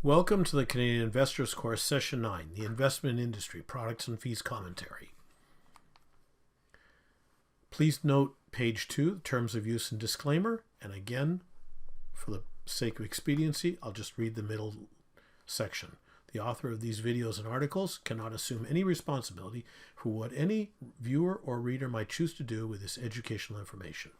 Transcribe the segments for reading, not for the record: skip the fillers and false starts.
Welcome to the Canadian Investors Course, Session 9, the Investment Industry, Products and Fees Commentary. Please note page 2, Terms of Use and Disclaimer, and again, for the sake of expediency, I'll just read the middle section. The author of these videos and articles cannot assume any responsibility for what any viewer or reader might choose to do with this educational information.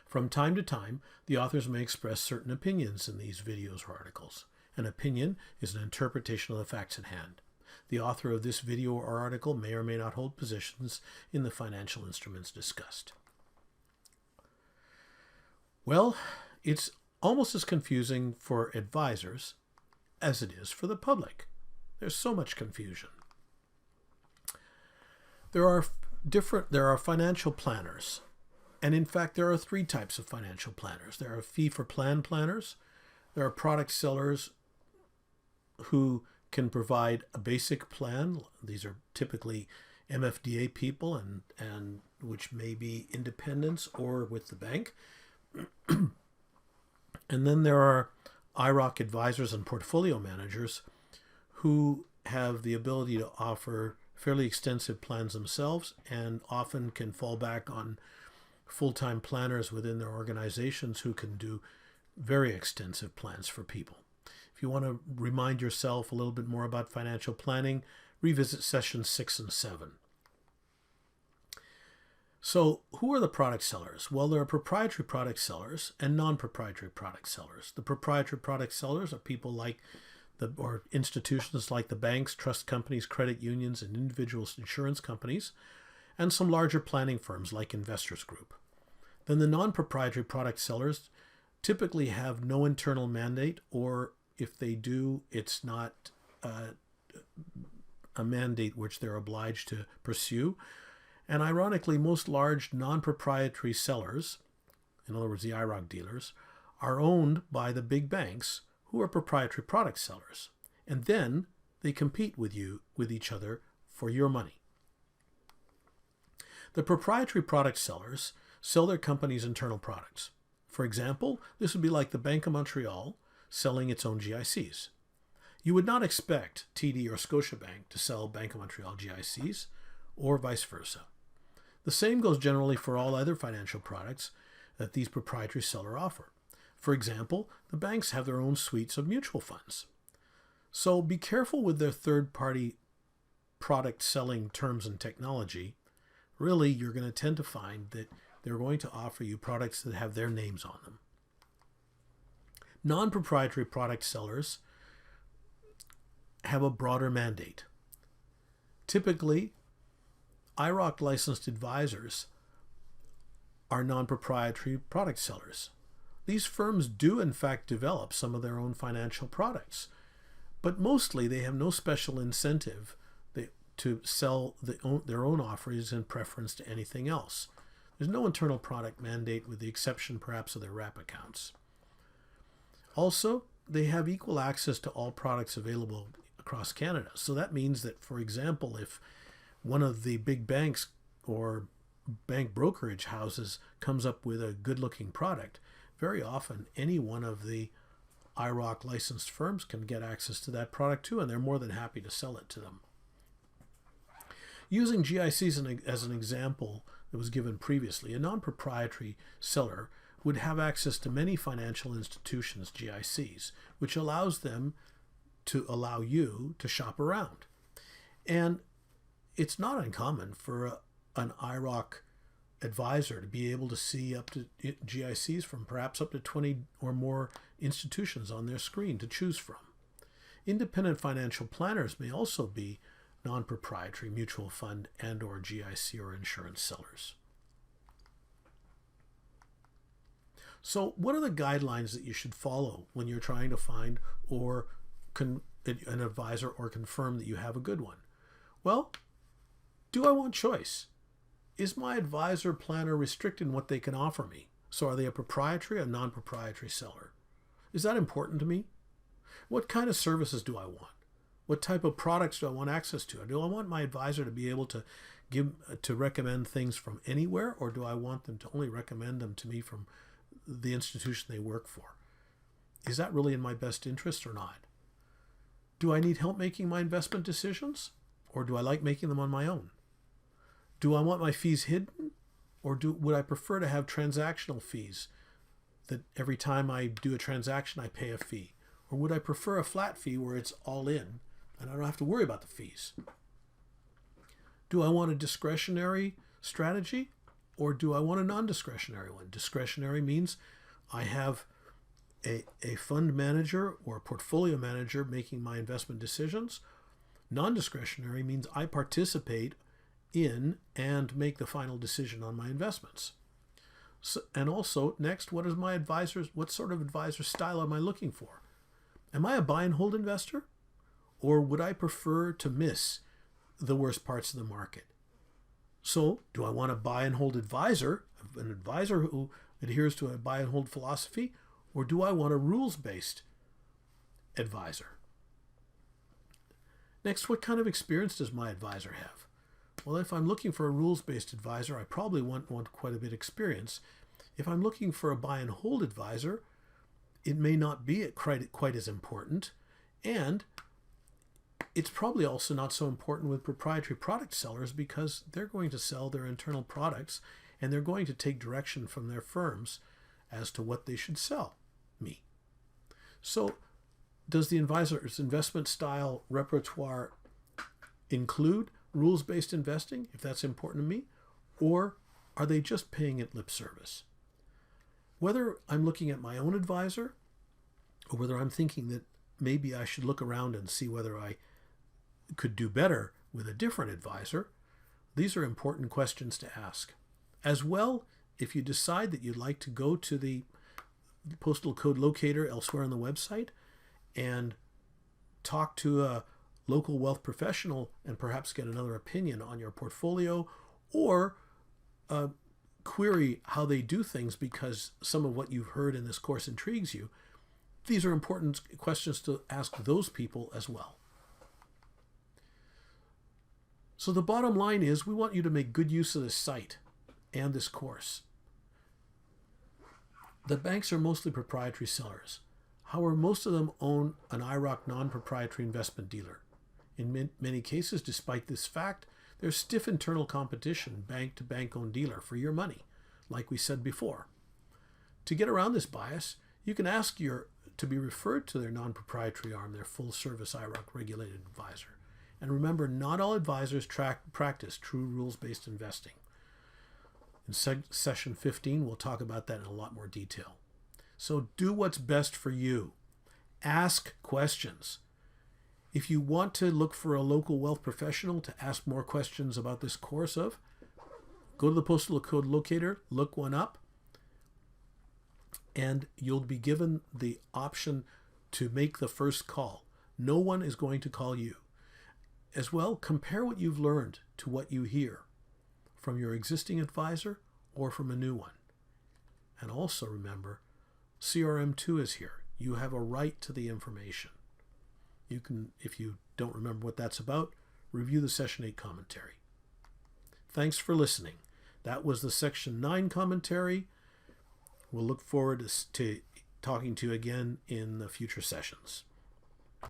From time to time, the authors may express certain opinions in these videos or articles. An opinion is an interpretation of the facts at hand. The author of this video or article may or may not hold positions in the financial instruments discussed. Well, it's almost as confusing for advisors as it is for the public. There's so much confusion. There are financial planners. And in fact, there are 3 types of financial planners. There are fee-for-plan planners. There are product sellers who can provide a basic plan. These are typically MFDA people and which may be independents or with the bank. And then there are IROC advisors and portfolio managers who have the ability to offer fairly extensive plans themselves and often can fall back on full-time planners within their organizations who can do very extensive plans for people. If you want to remind yourself a little bit more about financial planning, revisit sessions 6 and 7. So who are the product sellers? Well, there are proprietary product sellers and non-proprietary product sellers. The proprietary product sellers are people like or institutions like the banks, trust companies, credit unions, and individual insurance companies, and some larger planning firms like Investors Group. Then the non-proprietary product sellers typically have no internal mandate, or if they do, it's not a mandate which they're obliged to pursue. And ironically, most large non-proprietary sellers, in other words, the IROC dealers, are owned by the big banks who are proprietary product sellers. And then they compete with each other for your money. The proprietary product sellers sell their company's internal products. For example, this would be like the Bank of Montreal selling its own GICs. You would not expect TD or Scotiabank to sell Bank of Montreal GICs, or vice versa. The same goes generally for all other financial products that these proprietary sellers offer. For example, the banks have their own suites of mutual funds. So be careful with their third-party product selling terms and technology. Really, you're going to tend to find that they're going to offer you products that have their names on them. Non-proprietary product sellers have a broader mandate. Typically, IROC licensed advisors are non-proprietary product sellers. These firms do, in fact, develop some of their own financial products, but mostly they have no special incentive to sell their own offerings in preference to anything else. There's no internal product mandate with the exception perhaps of their wrap accounts. Also, they have equal access to all products available across Canada. So that means that, for example, if one of the big banks or bank brokerage houses comes up with a good-looking product, very often any one of the IROC licensed firms can get access to that product too, and they're more than happy to sell it to them. Using GICs as an example that was given previously, a non-proprietary seller would have access to many financial institutions' GICs, which allows them to allow you to shop around. And it's not uncommon for an IROC advisor to be able to see up to GICs from perhaps up to 20 or more institutions on their screen to choose from. Independent financial planners may also be non-proprietary mutual fund and or GIC or insurance sellers. So what are the guidelines that you should follow when you're trying to find or an advisor or confirm that you have a good one? Well, do I want choice? Is my advisor planner restricted in what they can offer me? So are they a proprietary or non-proprietary seller? Is that important to me? What kind of services do I want? What type of products do I want access to? Do I want my advisor to be able to recommend things from anywhere, or do I want them to only recommend them to me from the institution they work for? is that really in my best interest or not? Do I need help making my investment decisions, or do I like making them on my own? Do I want my fees hidden, or would I prefer to have transactional fees that every time I do a transaction I pay a fee? Or would I prefer a flat fee where it's all in and I don't have to worry about the fees? Do I want a discretionary strategy, or do I want a non-discretionary one? Discretionary means I have a fund manager or a portfolio manager making my investment decisions. Non-discretionary means I participate in and make the final decision on my investments. So, and also, next, what sort of advisor style am I looking for? Am I a buy and hold investor, or would I prefer to miss the worst parts of the market? So, do I want a buy and hold advisor, an advisor who adheres to a buy and hold philosophy, or do I want a rules-based advisor? Next, what kind of experience does my advisor have? Well, if I'm looking for a rules-based advisor, I probably want quite a bit of experience. If I'm looking for a buy and hold advisor, it may not be quite as important, and it's probably also not so important with proprietary product sellers because they're going to sell their internal products and they're going to take direction from their firms as to what they should sell me. So, does the advisor's investment style repertoire include rules-based investing, if that's important to me, or are they just paying it lip service? Whether I'm looking at my own advisor or whether I'm thinking that maybe I should look around and see whether I could do better with a different advisor, these are important questions to ask. As well, if you decide that you'd like to go to the postal code locator elsewhere on the website and talk to a local wealth professional and perhaps get another opinion on your portfolio, or query how they do things because some of what you've heard in this course intrigues you, these are important questions to ask those people as well. So the bottom line is we want you to make good use of this site and this course. The banks are mostly proprietary sellers. However, most of them own an IIROC non-proprietary investment dealer. In many cases, despite this fact, there's stiff internal competition, bank-to-bank owned dealer, for your money, like we said before. To get around this bias, you can ask to be referred to their non-proprietary arm, their full-service IIROC regulated advisor. And remember, not all advisors practice true rules-based investing. In session 15, we'll talk about that in a lot more detail. So do what's best for you. Ask questions. If you want to look for a local wealth professional to ask more questions about this course of, go to the postal code locator, look one up, and you'll be given the option to make the first call. No one is going to call you. As well, compare what you've learned to what you hear from your existing advisor or from a new one. And also remember, CRM2 is here. You have a right to the information. You can, if you don't remember what that's about, review the Session 8 commentary. Thanks for listening. That was the Section 9 commentary. We'll look forward to talking to you again in the future sessions.